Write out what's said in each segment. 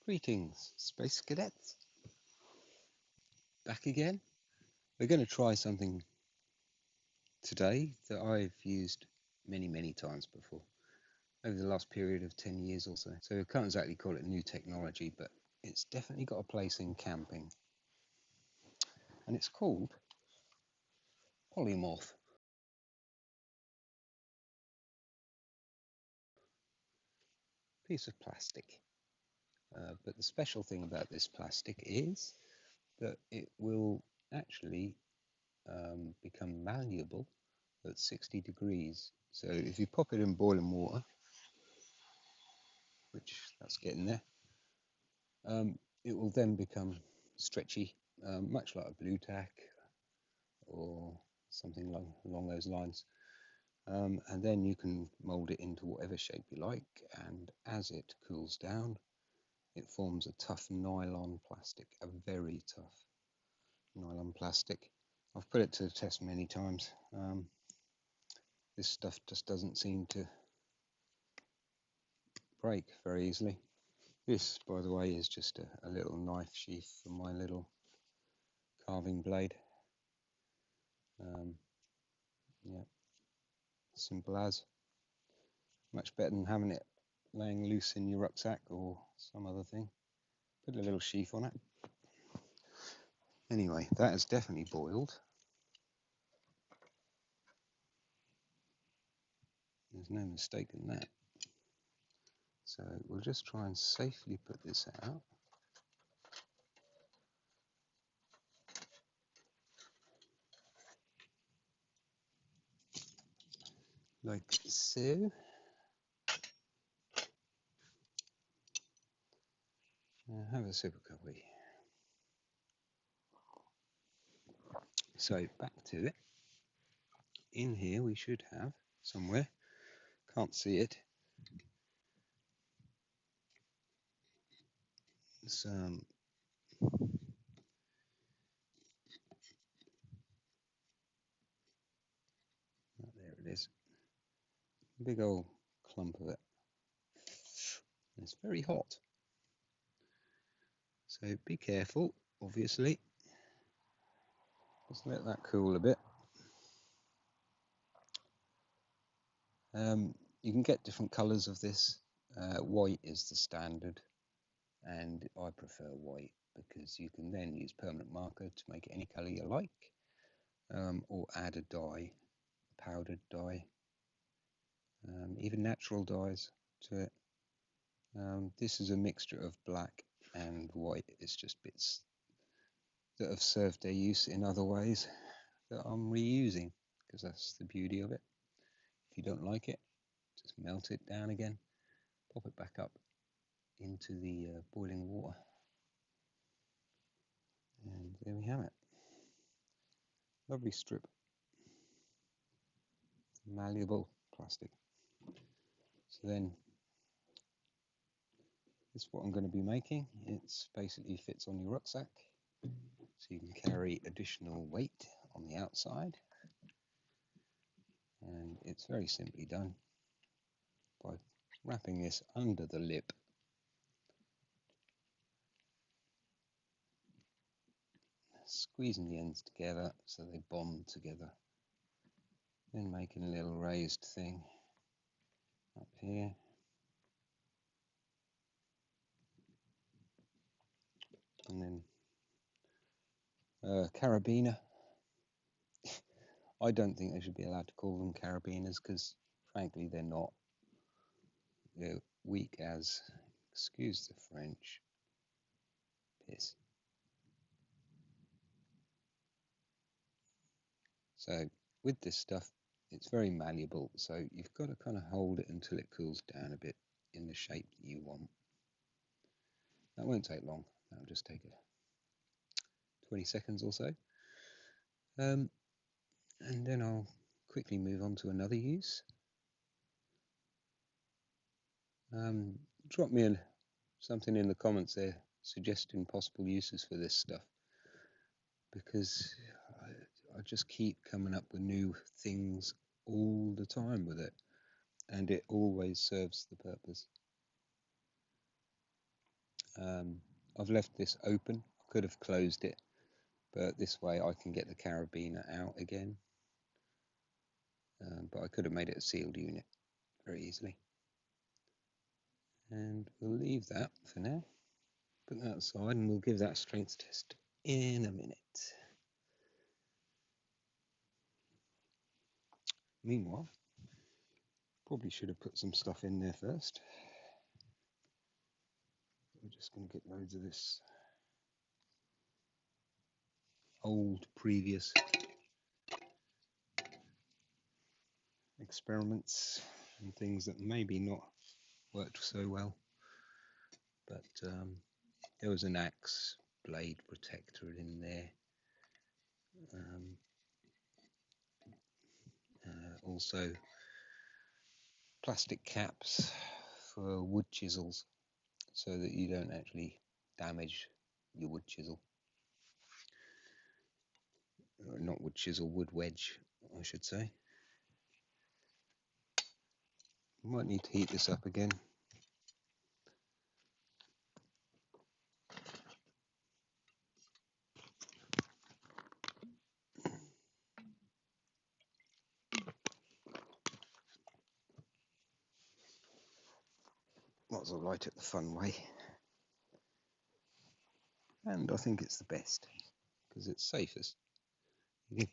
Greetings, Space Cadets. Back again. We're going to try something today that I've used many times before, over the last period of 10 years or so. So I can't exactly call it new technology, but it's definitely got a place in camping. And it's called Polymorph. Piece of plastic. But the special thing about this plastic is that it will actually become malleable at 60 degrees. So if you pop it in boiling water, which that's getting there, it will then become stretchy, much like a blue tack or something along those lines. And then you can mold it into whatever shape you like, and as it cools down, it forms a tough nylon plastic, a very tough nylon plastic. I've put it to the test many times. This stuff just doesn't seem to break very easily. This, by the way, is just a little knife sheath for my little carving blade. Yeah, simple as. Much better than having it laying loose in your rucksack or some other thing. Put a little sheath on it. Anyway, that has definitely boiled. There's no mistake in that. So we'll just try and safely put this out. Like so. Have a sip of coffee. So back to it. In here we should have somewhere, can't see it, some there it is, a big old clump of it. It's very hot, so be careful, obviously. Just let that cool a bit. You can get different colours of this. White is the standard, and I prefer white because you can then use permanent marker to make it any colour you like, or add a dye, a powdered dye, even natural dyes to it. This is a mixture of black and white. It's just bits that have served their use in other ways that I'm reusing, because that's the beauty of it. If you don't like it, just melt it down again, pop it back up into the boiling water, and there we have it. Lovely strip, malleable plastic. So then this is what I'm going to be making. It's basically fits on your rucksack, so you can carry additional weight on the outside, and it's very simply done by wrapping this under the lip, squeezing the ends together so they bond together, then making a little raised thing up here, and then carabiner. I don't think they should be allowed to call them carabiners, because frankly they're not. They're weak as, excuse the French, piss. So with this stuff, it's very malleable, so you've got to kind of hold it until it cools down a bit in the shape that you want. That won't take long. That'll just take 20 seconds or so. And then I'll quickly move on to another use. Drop me something in the comments there suggesting possible uses for this stuff, because I just keep coming up with new things all the time with it, and it always serves the purpose. I've left this open. I could have closed it, but this way I can get the carabiner out again. But I could have made it a sealed unit very easily. And we'll leave that for now. Put that aside and we'll give that a strength test in a minute. Meanwhile, probably should have put some stuff in there first. We're just going to get loads of this old previous experiments and things that maybe not worked so well, but there was an axe blade protector in there, also plastic caps for wood chisels so that you don't actually damage your wood chisel, or not wood chisel, wood wedge I should say. Might need to heat this up again. Might as well light it the fun way, and I think it's the best because it's safest. You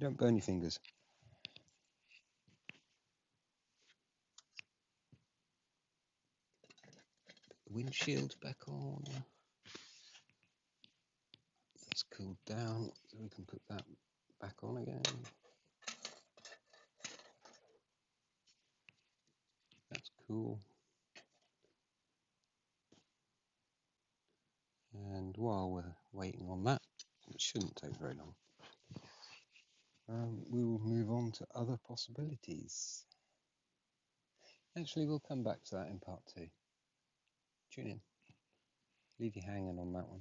don't burn your fingers. Windshield back on. It's cooled down, so we can put that back on again. That's cool. And while we're waiting on that, it shouldn't take very long, we will move on to other possibilities. Actually, we'll come back to that in part 2. Tune in. Leave you hanging on that one.